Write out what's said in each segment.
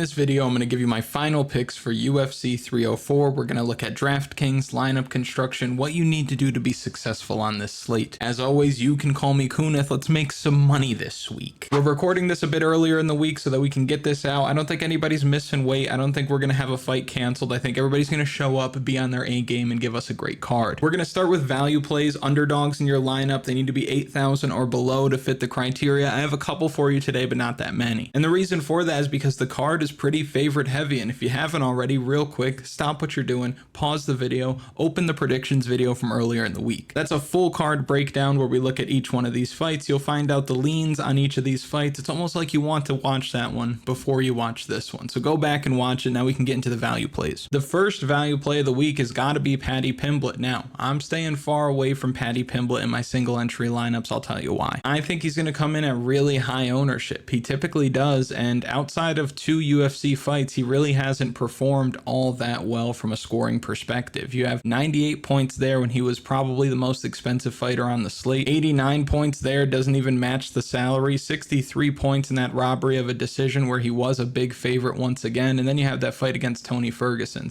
this video, I'm going to give you my final picks for UFC 304. We're going to look at Draftkings, lineup construction, what you need to do to be successful on this slate. As always, you can call me Kunith. Let's make some money this week. We're recording this a bit earlier in the week so that we can get this out. I don't think anybody's missing weight. I don't think we're going to have a fight canceled. I think everybody's going to show up, be on their A game, and give us a great card. We're going to start with value plays, underdogs in your lineup. They need to be 8,000 or below to fit the criteria. I have a couple for you today, but not that many. And the reason for that is because the card is pretty favorite heavy. And if you haven't already, real quick, stop what you're doing, pause the video, open the predictions video from earlier in the week. That's a full card breakdown where we look at each one of these fights. You'll find out the leans on each of these fights. It's almost like you want to watch that one before you watch this one. So go back and watch it. Now we can get into the value plays. The first value play of the week has got to be Paddy Pimblett. Now, I'm staying far away from Paddy Pimblett in my single entry lineups. I'll tell you why. I think he's going to come in at really high ownership. He typically does, and outside of 2 UFC fights, he really hasn't performed all that well from a scoring perspective. You have 98 points there when he was probably the most expensive fighter on the slate. 89 points there, doesn't even match the salary. 63 points in that robbery of a decision where he was a big favorite once again. And then you have that fight against Tony Ferguson.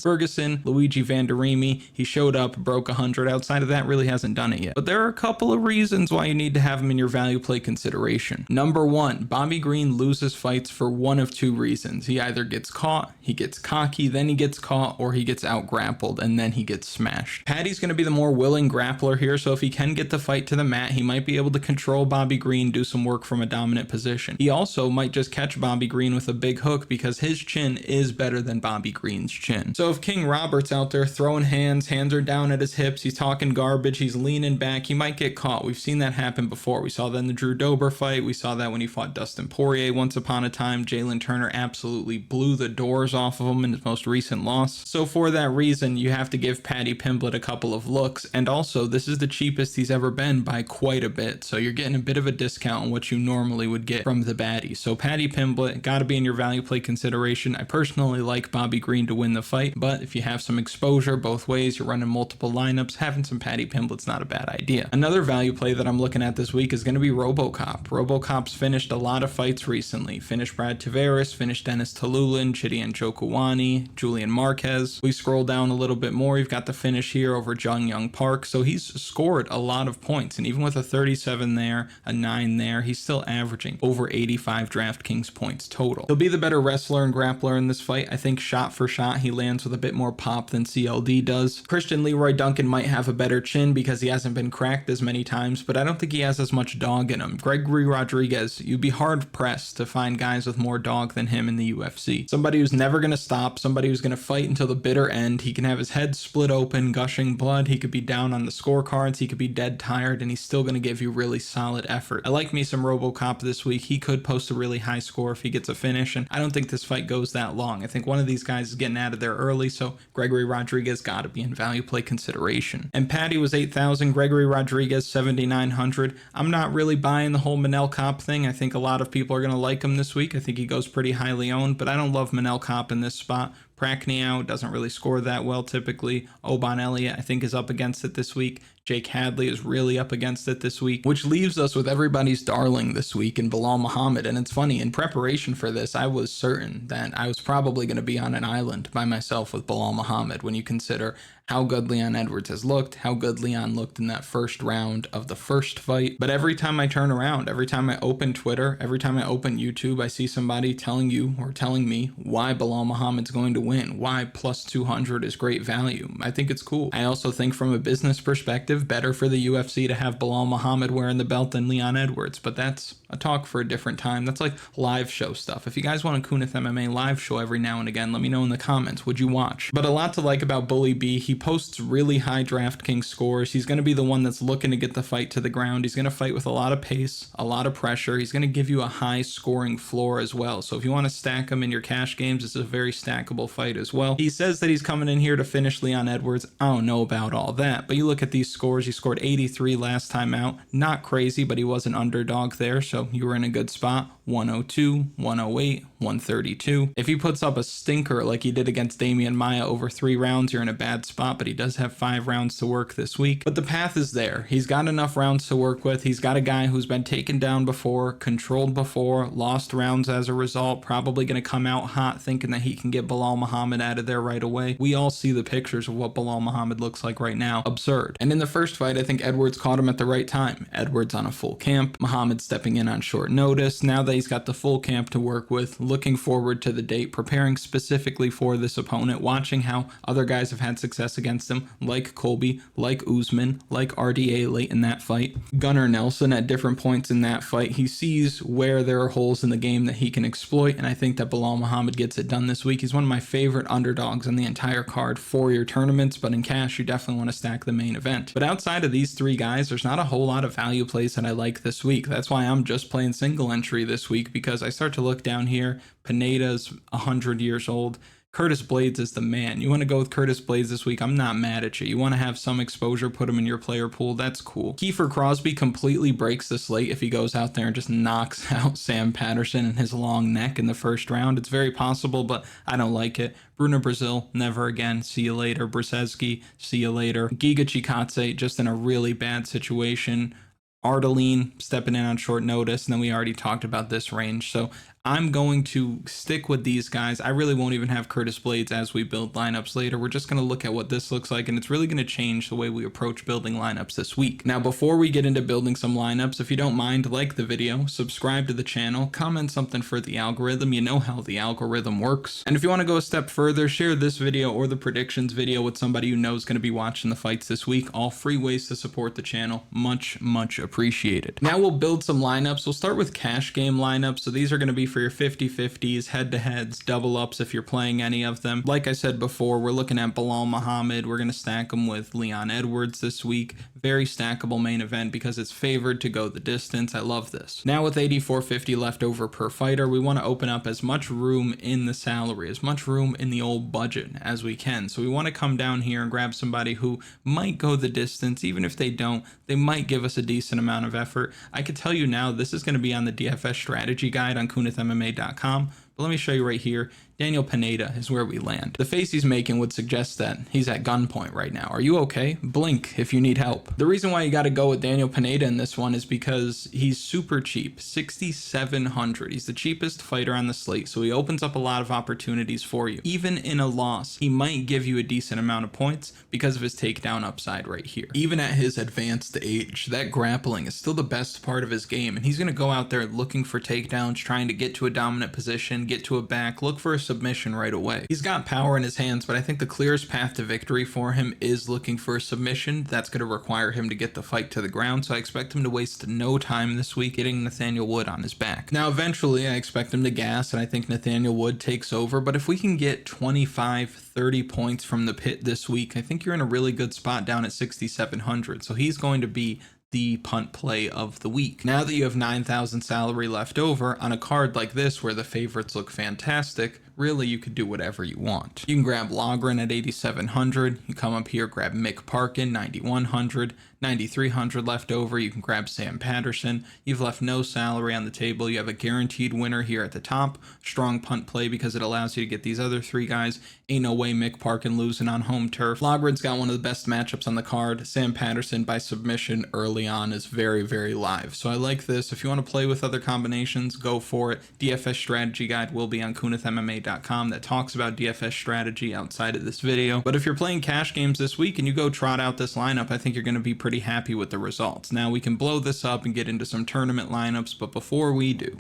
Luigi Vanderimi, he showed up, broke 100. Outside of that, really hasn't done it yet. But there are a couple of reasons why you need to have him in your value play consideration. Number one, Bobby Green loses fights for one of 2 reasons. He either gets caught, he gets cocky, then he gets caught, or he gets out grappled and then he gets smashed. Paddy's going to be the more willing grappler here, so if he can get the fight to the mat, he might be able to control Bobby Green, do some work from a dominant position. He also might just catch Bobby Green with a big hook because his chin is better than Bobby Green's chin. So if King Robert's out there throwing hands are down at his hips, he's talking garbage, he's leaning back, he might get caught. We've seen that happen before. We saw that in the Drew Dober fight. We saw that when he fought Dustin Poirier once upon a time. Jalen Turner absolutely blew the doors off of him in his most recent loss. So for that reason, you have to give Paddy Pimblett a couple of looks. And also, this is the cheapest he's ever been by quite a bit. So you're getting a bit of a discount on what you normally would get from the baddie. So Paddy Pimblett, got to be in your value play consideration. I personally like Bobby Green to win the fight, but if you have some exposure both ways, you're running multiple lineups, having some Paddy Pimblett's not a bad idea. Another value play that I'm looking at this week is going to be RoboCop. RoboCop's finished a lot of fights recently. Finished Brad Tavares, finished Dennis Talulin, Chidi Njokuani, Julian Marquez. We scroll down a little bit more, you've got the finish here over Jung Young Park. So he's scored a lot of points, and even with a 37 there, a 9 there, he's still averaging over 85 Draftkings points total. He'll be the better wrestler and grappler in this fight. I think shot for shot, he lands with a bit more pop than CLD does. Christian Leroy Duncan might have a better chin because he hasn't been cracked as many times, but I don't think he has as much dog in him. Gregory Rodriguez, you'd be hard pressed to find guys with more dog than him in the UFC. Somebody who's never going to stop, somebody who's going to fight until the bitter end. He can have his head split open, gushing blood. He could be down on the scorecards. He could be dead tired, and he's still going to give you really solid effort. I like me some RoboCop this week. He could post a really high score if he gets a finish, and I don't think this fight goes that long. I think one of these guys is getting out of there early, so Gregory Rodriguez got to be in value play consideration. And Paddy was 8,000, Gregory Rodriguez 7,900. I'm not really buying the whole Manel Kape thing. I think a lot of people are going to like him this week. I think he goes pretty highly owned, but I don't love Manel Kape in this spot. Prackney doesn't really score that well typically. Oban Elliot, I think, is up against it this week. Jake Hadley is really up against it this week, which leaves us with everybody's darling this week in Belal Muhammad. And it's funny, in preparation for this, I was certain that I was probably going to be on an island by myself with Belal Muhammad when you consider how good Leon Edwards has looked, how good Leon looked in that first round of the first fight. But every time I turn around, every time I open Twitter, every time I open YouTube, I see somebody telling you or telling me why Belal Muhammad's going to win, why plus 200 is great value. I think it's cool. I also think from a business perspective, better for the UFC to have Belal Muhammad wearing the belt than Leon Edwards, but that's a talk for a different time. That's like live show stuff. If you guys want a Kunith MMA live show every now and again, let me know in the comments. Would you watch? But a lot to like about Bully B. He posts really high DraftKings scores. He's going to be the one that's looking to get the fight to the ground. He's going to fight with a lot of pace, a lot of pressure. He's going to give you a high scoring floor as well. So if you want to stack him in your cash games, it's a very stackable fight as well. He says that he's coming in here to finish Leon Edwards. I don't know about all that, but you look at these scores. He scored 83 last time out. Not crazy, but he was an underdog there, so you were in a good spot. 102, 108, 132. If he puts up a stinker like he did against Damian Maia over 3 rounds, you're in a bad spot, but he does have 5 rounds to work this week. But the path is there. He's got enough rounds to work with. He's got a guy who's been taken down before, controlled before, lost rounds as a result, probably going to come out hot thinking that he can get Belal Muhammad out of there right away. We all see the pictures of what Belal Muhammad looks like right now. Absurd. And in the first fight, I think Edwards caught him at the right time. Edwards on a full camp, Muhammad stepping in on short notice. Now that he's got the full camp to work with, looking forward to the date, preparing specifically for this opponent, watching how other guys have had success against him, like Colby, like Usman, like RDA late in that fight. Gunnar Nelson at different points in that fight. He sees where there are holes in the game that he can exploit, and I think that Belal Muhammad gets it done this week. He's one of my favorite underdogs on the entire card for your tournaments, but in cash, you definitely want to stack the main event. But outside of these 3 guys, there's not a whole lot of value plays that I like this week. That's why I'm just playing single entry this week, because I start to look down here. Pineda's 100 years old. Curtis Blaydes is the man. You want to go with Curtis Blaydes this week? I'm not mad at you. You want to have some exposure, put him in your player pool. That's cool. Kiefer Crosby completely breaks the slate if he goes out there and just knocks out Sam Patterson and his long neck in the first round. It's very possible, but I don't like it. Bruna Brasil, never again. See you later. Brzeski, see you later. Giga Chikadze, just in a really bad situation. Arnold stepping in on short notice, and then we already talked about this range. So I'm going to stick with these guys. I really won't even have Curtis Blaydes as we build lineups later. We're just going to look at what this looks like, and it's really going to change the way we approach building lineups this week. Now, before we get into building some lineups, if you don't mind, like the video, subscribe to the channel, comment something for the algorithm. You know how the algorithm works. And if you want to go a step further, share this video or the predictions video with somebody you know is going to be watching the fights this week. All free ways to support the channel. Much, much appreciated. Now we'll build some lineups. We'll start with cash game lineups. So these are going to be for your 50-50s, head-to-heads, double-ups if you're playing any of them. Like I said before, we're looking at Belal Muhammad. We're going to stack him with Leon Edwards this week. Very stackable main event because it's favored to go the distance. I love this. Now with 84.50 left over per fighter, we want to open up as much room in the salary, as much room in the old budget as we can. So we want to come down here and grab somebody who might go the distance. Even if they don't, they might give us a decent amount of effort. I could tell you now, this is going to be on the DFS strategy guide on KunithMMA.com. But let me show you right here. Daniel Pineda is where we land. The face he's making would suggest that he's at gunpoint right now. Are you okay? Blink if you need help. The reason why you got to go with Daniel Pineda in this one is because he's super cheap, 6,700. He's the cheapest fighter on the slate, so he opens up a lot of opportunities for you. Even in a loss, he might give you a decent amount of points because of his takedown upside right here. Even at his advanced age, that grappling is still the best part of his game, and he's going to go out there looking for takedowns, trying to get to a dominant position, get to a back, look for a submission right away. He's got power in his hands, but I think the clearest path to victory for him is looking for a submission. That's going to require him to get the fight to the ground, so I expect him to waste no time this week getting Nathaniel Wood on his back. Now, eventually, I expect him to gas, and I think Nathaniel Wood takes over, but if we can get 25, 30 points from the pit this week, I think you're in a really good spot down at 6,700, so he's going to be the punt play of the week. Now that you have 9,000 salary left over on a card like this where the favorites look fantastic, really you could do whatever you want. You can grab Loughran at 8,700. You come up here, grab Mick Parkin, 9,100. 9,300 left over. You can grab Sam Patterson. You've left no salary on the table. You have a guaranteed winner here at the top. Strong punt play because it allows you to get these other 3 guys. Ain't no way Mick Parkin losing on home turf. Loughran's got one of the best matchups on the card. Sam Patterson by submission early on is very, very live. So I like this. If you want to play with other combinations, go for it. DFS strategy guide will be on KunithMMA.com that talks about DFS strategy outside of this video. But if you're playing cash games this week and you go trot out this lineup, I think you're going to be pretty happy with the results. Now we can blow this up and get into some tournament lineups, but before we do,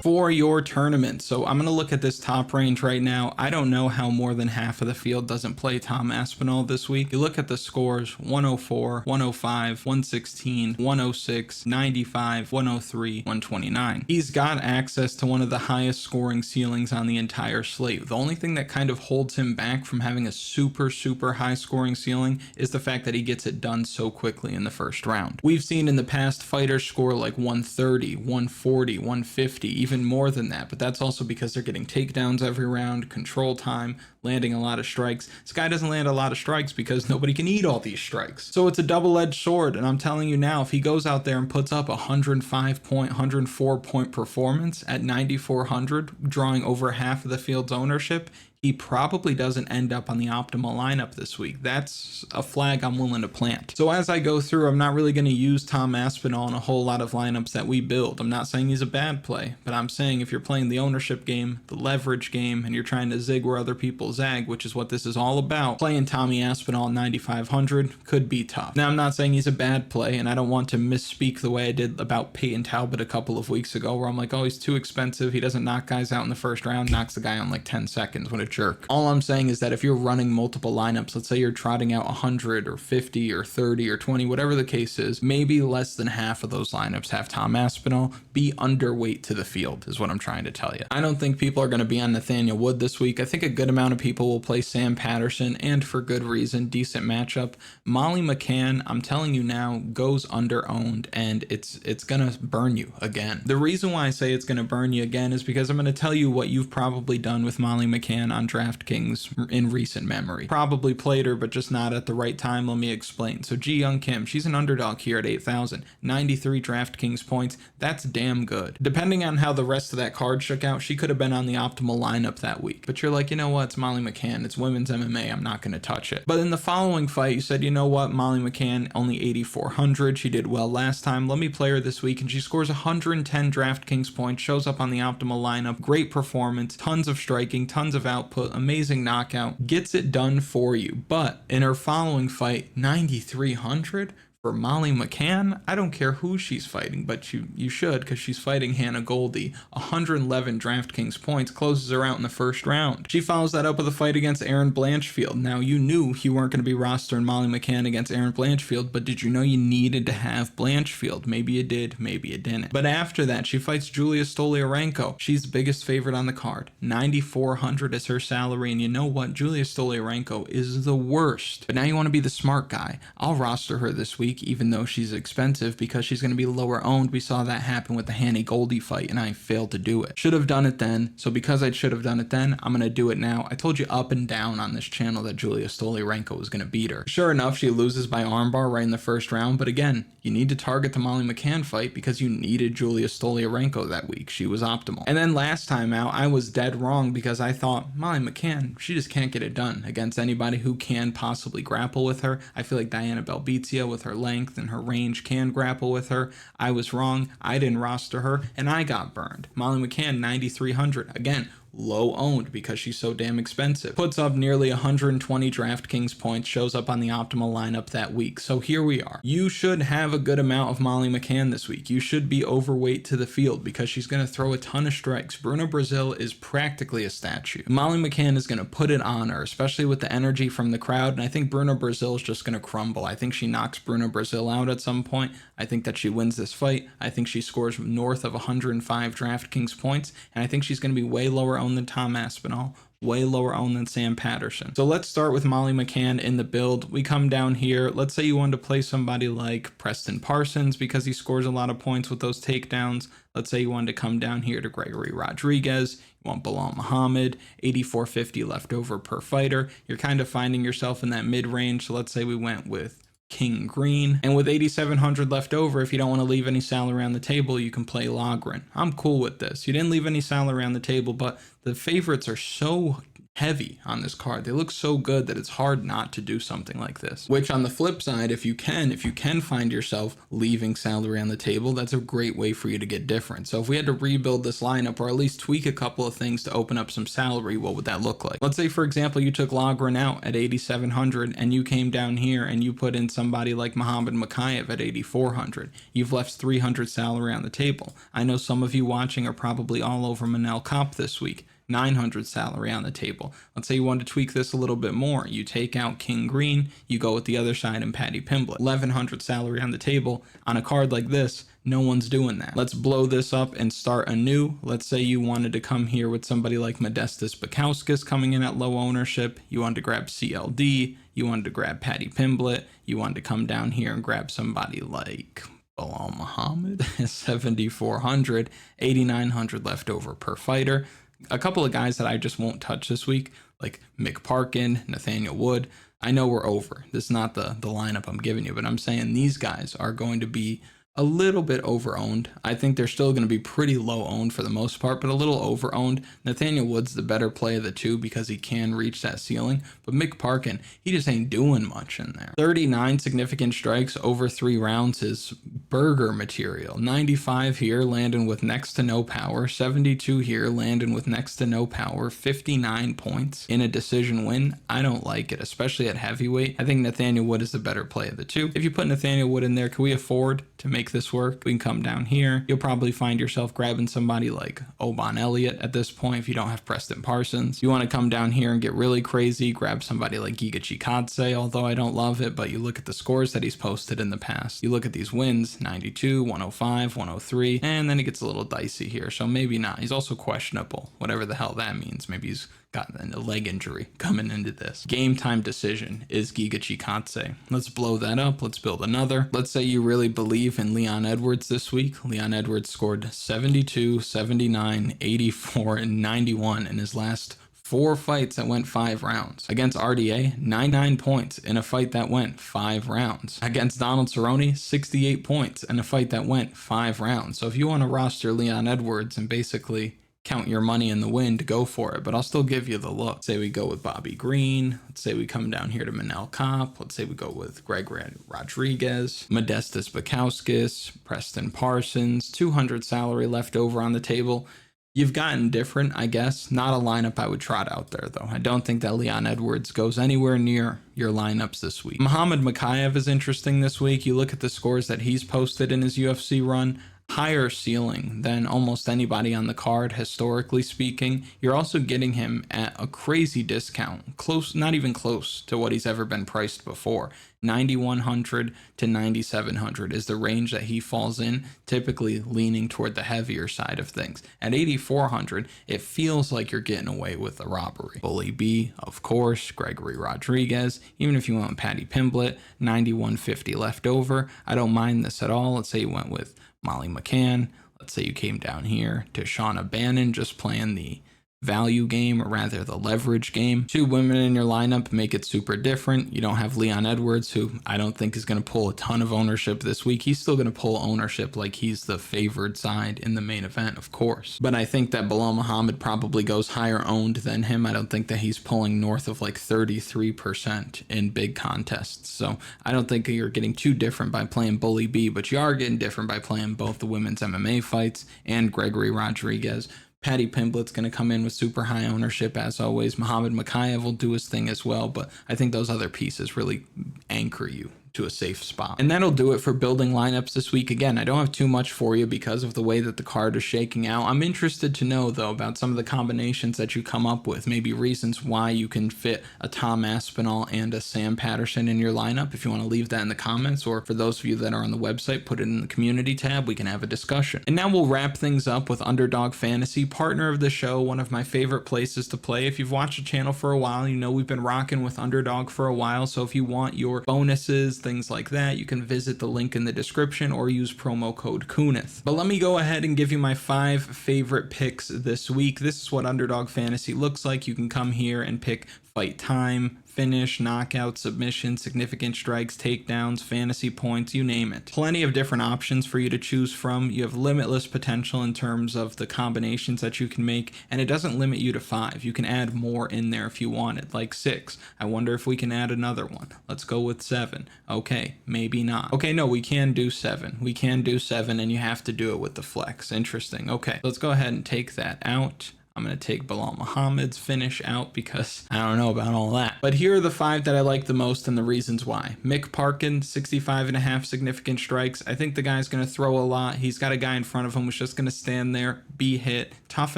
for your tournament. So I'm going to look at this top range right now. I don't know how more than half of the field doesn't play Tom Aspinall this week. You look at the scores: 104, 105, 116, 106, 95, 103, 129. He's got access to one of the highest scoring ceilings on the entire slate. The only thing that kind of holds him back from having a super high scoring ceiling is the fact that he gets it done so quickly in the first round. We've seen in the past fighters score like 130, 140, 150, even even more than that, but that's also because they're getting takedowns every round, control time, landing a lot of strikes. This guy doesn't land a lot of strikes because nobody can eat all these strikes. So it's a double-edged sword, and I'm telling you now, if he goes out there and puts up a 104 point performance at 9,400, drawing over half of the field's ownership, he probably doesn't end up on the optimal lineup this week. That's a flag I'm willing to plant. So as I go through, I'm not really going to use Tom Aspinall in a whole lot of lineups that we build. I'm not saying he's a bad play, but I'm saying if you're playing the ownership game, the leverage game, and you're trying to zig where other people zag, which is what this is all about, playing Tommy Aspinall at 9,500 could be tough. Now, I'm not saying he's a bad play, and I don't want to misspeak the way I did about Peyton Talbot a couple of weeks ago, where I'm like, oh, he's too expensive. He doesn't knock guys out in the first round, knocks the guy out in like 10 seconds when it jerk. All I'm saying is that if you're running multiple lineups, let's say you're trotting out 100 or 50 or 30 or 20, whatever the case is, maybe less than half of those lineups have Tom Aspinall. Be underweight to the field is what I'm trying to tell you. I don't think people are going to be on Nathaniel Wood this week. I think a good amount of people will play Sam Patterson, and for good reason. Decent matchup. Molly McCann, I'm telling you now, goes under-owned, and it's going to burn you again. The reason why I say it's going to burn you again is because I'm going to tell you what you've probably done with Molly McCann on Draftkings in recent memory. Probably played her, but just not at the right time. Let me explain. So Ji Young Kim, she's an underdog here at 8,000, 93 Draftkings points. That's damn good. Depending on how the rest of that card shook out, she could have been on the optimal lineup that week. But you're like, you know what? It's Molly McCann. It's women's MMA. I'm not going to touch it. But in the following fight, you said, you know what? Molly McCann, only 8,400. She did well last time. Let me play her this week. And she scores 110 Draftkings points, shows up on the optimal lineup. Great performance, tons of striking, tons of output, amazing knockout, gets it done for you. But in her following fight, 9,300 for Molly McCann. I don't care who she's fighting, but you should, because she's fighting Hannah Goldie. 111 Draftkings points, closes her out in the first round. She follows that up with a fight against Erin Blanchfield. Now, you knew you weren't going to be rostering Molly McCann against Erin Blanchfield, but did you know you needed to have Blanchfield? Maybe you did, maybe you didn't. But after that, she fights Julia Stoliarenko. She's the biggest favorite on the card. 9,400 is her salary, and you know what? Julia Stoliarenko is the worst. But now you want to be the smart guy. I'll roster her this week, even though she's expensive, because she's going to be lower owned. We saw that happen with the Hannah Goldie fight, and I failed to do it. Should have done it then. So because I should have done it then, I'm going to do it now. I told you up and down on this channel that Julia Stoliarenko was going to beat her. Sure enough, she loses by armbar right in the first round. But again, you need to target the Molly McCann fight because you needed Julia Stoliarenko that week. She was optimal. And then last time out, I was dead wrong because I thought Molly McCann, she just can't get it done against anybody who can possibly grapple with her. I feel like Diana Belbizia with her length and her range can grapple with her. I was wrong. I didn't roster her, and I got burned. Molly McCann, 9,300. Again, low owned because she's so damn expensive. Puts up nearly 120 Draftkings points, shows up on the optimal lineup that week. So here we are. You should have a good amount of Molly McCann this week. You should be overweight to the field because she's going to throw a ton of strikes. Bruna Brasil is practically a statue. Molly McCann is going to put it on her, especially with the energy from the crowd, and I think Bruna Brasil is just going to crumble. I think she knocks Bruna Brasil out at some point. I think that she wins this fight. I think she scores north of 105 Draftkings points, and I think she's going to be way lower owned than Tom Aspinall, way lower owned than Sam Patterson. So let's start with Molly McCann in the build. We come down here. Let's say you wanted to play somebody like Preston Parsons because he scores a lot of points with those takedowns. Let's say you wanted to come down here to Gregory Rodriguez. You want Belal Muhammad, 8,450 left over per fighter. You're kind of finding yourself in that mid-range. So let's say we went with King Green, and with 8,700 left over, if you don't want to leave any salary on the table, you can play Loughran. I'm cool with this. You didn't leave any salary on the table, but the favorites are so heavy on this card. They look so good that it's hard not to do something like this. Which on the flip side, if you can find yourself leaving salary on the table, that's a great way for you to get different. So if we had to rebuild this lineup or at least tweak a couple of things to open up some salary, what would that look like? Let's say, for example, you took Loughran out at 8,700 and you came down here and you put in somebody like Muhammad Mokaev at 8,400. You've left 300 salary on the table. I know some of you watching are probably all over Manel Kape this week. 900 salary on the table. Let's say you want to tweak this a little bit more. You take out King Green, you go with the other side and Paddy Pimblett. 1,100 salary on the table. On a card like this, no one's doing that. Let's blow this up and start anew. Let's say you wanted to come here with somebody like Modestas Bakauskas coming in at low ownership. You wanted to grab CLD. You wanted to grab Paddy Pimblett. You wanted to come down here and grab somebody like Belal Muhammad, 7,400, 8,900 left over per fighter. A couple of guys that I just won't touch this week, like Mick Parkin, Nathaniel Wood. I know we're over. This is not the lineup I'm giving you, but I'm saying these guys are going to be a little bit over-owned. I think they're still going to be pretty low-owned for the most part, but a little over-owned. Nathaniel Wood's the better play of the two because he can reach that ceiling, but Mick Parkin, he just ain't doing much in there. 39 significant strikes over 3 rounds is burger material. 95 here, landing with next to no power. 72 here, landing with next to no power. 59 points in a decision win. I don't like it, especially at heavyweight. I think Nathaniel Wood is the better play of the two. If you put Nathaniel Wood in there, can we afford to make this work? We can come down here. You'll probably find yourself grabbing somebody like Oban Elliot at this point if you don't have Preston Parsons. You want to come down here and get really crazy, grab somebody like Giga Chikadze, although I don't love it, but you look at the scores that he's posted in the past. You look at these wins, 92, 105, 103, and then it gets a little dicey here, so maybe not. He's also questionable, whatever the hell that means. Maybe he's got a leg injury coming into this. Game time decision is Giga Chikadze. Let's blow that up. Let's build another. Let's say you really believe in Leon Edwards this week. Leon Edwards scored 72, 79, 84, and 91 in his last 4 fights that went 5 rounds. Against RDA, 99 points in a fight that went 5 rounds. Against Donald Cerrone, 68 points in a fight that went 5 rounds. So if you want to roster Leon Edwards and basically count your money in the wind, go for it, but I'll still give you the look. Let's say we go with Bobby Green. Let's say we come down here to Manel Kape. Let's say we go with Gregory Rodriguez, Modestas Bukowskis, Preston Parsons, 200 salary left over on the table. You've gotten different, I guess. Not a lineup I would trot out there, though. I don't think that Leon Edwards goes anywhere near your lineups this week. Muhammad Mokaev is interesting this week. You look at the scores that he's posted in his UFC run. Higher ceiling than almost anybody on the card, historically speaking. You're also getting him at a crazy discount, close, not even close to what he's ever been priced before. 9,100 to 9,700 is the range that he falls in, typically leaning toward the heavier side of things. At 8,400, it feels like you're getting away with a robbery. Bully B, of course, Gregory Rodriguez, even if you went with Paddy Pimblett, 9,150 left over. I don't mind this at all. Let's say you went with Molly McCann. Let's say you came down here to Shauna Bannon, just playing the value game, or rather the leverage game. 2 women in your lineup make it super different. You don't have Leon Edwards, who I don't think is going to pull a ton of ownership this week. He's still going to pull ownership like he's the favored side in the main event, of course. But I think that Belal Muhammad probably goes higher owned than him. I don't think that he's pulling north of like 33% in big contests. So I don't think you're getting too different by playing Bully B, but you are getting different by playing both the women's MMA fights and Gregory Rodriguez. Paddy Pimblett's going to come in with super high ownership as always. Muhammad Mokaev will do his thing as well, but I think those other pieces really anchor you to a safe spot. And that'll do it for building lineups this week. Again, I don't have too much for you because of the way that the card is shaking out. I'm interested to know, though, about some of the combinations that you come up with, maybe reasons why you can fit a Tom Aspinall and a Sam Patterson in your lineup. If you want to leave that in the comments, or for those of you that are on the website, put it in the community tab. We can have a discussion. And now we'll wrap things up with Underdog Fantasy, partner of the show, one of my favorite places to play. If you've watched the channel for a while, you know we've been rocking with Underdog for a while. So if you want your bonuses, things like that, you can visit the link in the description or use promo code Kunith. But let me go ahead and give you my 5 favorite picks this week. This is what Underdog Fantasy looks like. You can come here and pick fight time, finish, knockout, submission, significant strikes, takedowns, fantasy points, you name it. Plenty of different options for you to choose from. You have limitless potential in terms of the combinations that you can make, and it doesn't limit you to 5. You can add more in there if you wanted, like 6. I wonder if we can add another one. Let's go with 7. Okay, maybe not. Okay, no, we can do 7. We can do 7, and you have to do it with the flex. Interesting. Okay, let's go ahead and take that out. I'm going to take Belal Muhammad's finish out because I don't know about all that. But here are the 5 that I like the most and the reasons why. Mick Parkin, 65.5 significant strikes. I think the guy's going to throw a lot. He's got a guy in front of him who's just going to stand there, be hit, tough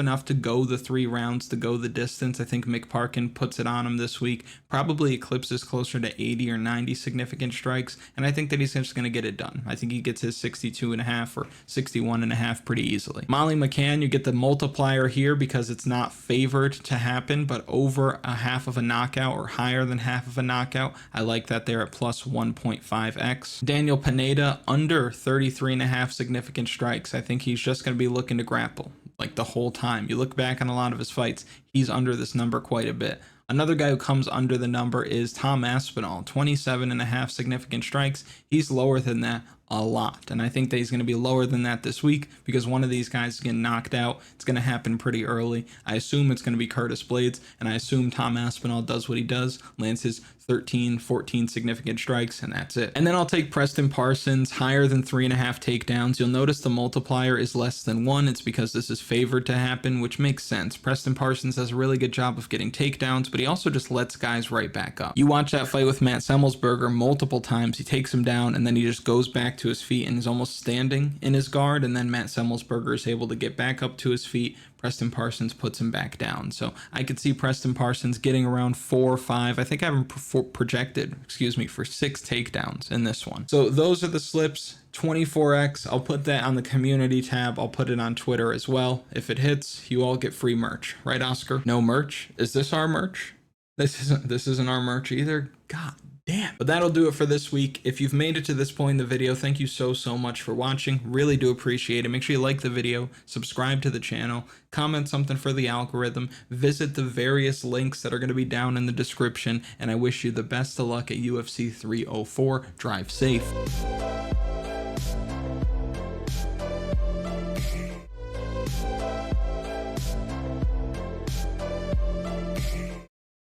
enough to go the 3 rounds, to go the distance. I think Mick Parkin puts it on him this week, probably eclipses closer to 80 or 90 significant strikes, and I think that he's just going to get it done. I think he gets his 62.5 or 61.5 pretty easily. Molly McCann, you get the multiplier here because it's not favored to happen, but over a half of a knockout or higher than half of a knockout, I like that there at plus 1.5x. Daniel Pineda, under 33.5 significant strikes. I think he's just going to be looking to grapple like the whole time. You look back on a lot of his fights, he's under this number quite a bit. Another guy who comes under the number is Tom Aspinall, 27.5 significant strikes. He's lower than that a lot, and I think that he's going to be lower than that this week because one of these guys is getting knocked out. It's going to happen pretty early. I assume it's going to be Curtis Blaydes, and I assume Tom Aspinall does what he does, lands his 13, 14 significant strikes, and that's it. And then I'll take Preston Parsons, higher than 3.5 takedowns. You'll notice the multiplier is less than 1. It's because this is favored to happen, which makes sense. Preston Parsons does a really good job of getting takedowns, but he also just lets guys right back up. You watch that fight with Matt Semmelsberger multiple times. He takes him down, and then he just goes back to his feet and is almost standing in his guard, and then Matt Semmelsberger is able to get back up to his feet. Preston Parsons puts him back down. So I could see Preston Parsons getting around 4 or 5. I think I have him projected, for 6 takedowns in this one. So those are the slips. 24x. I'll put that on the community tab. I'll put it on Twitter as well. If it hits, you all get free merch. Right, Oscar? No merch? Is this our merch? This isn't our merch either. God damn. But that'll do it for this week. If you've made it to this point in the video, thank you so much for watching. Really do appreciate it. Make sure you like the video, subscribe to the channel, comment something for the algorithm, visit the various links that are going to be down in the description, and I wish you the best of luck at UFC 304. Drive safe.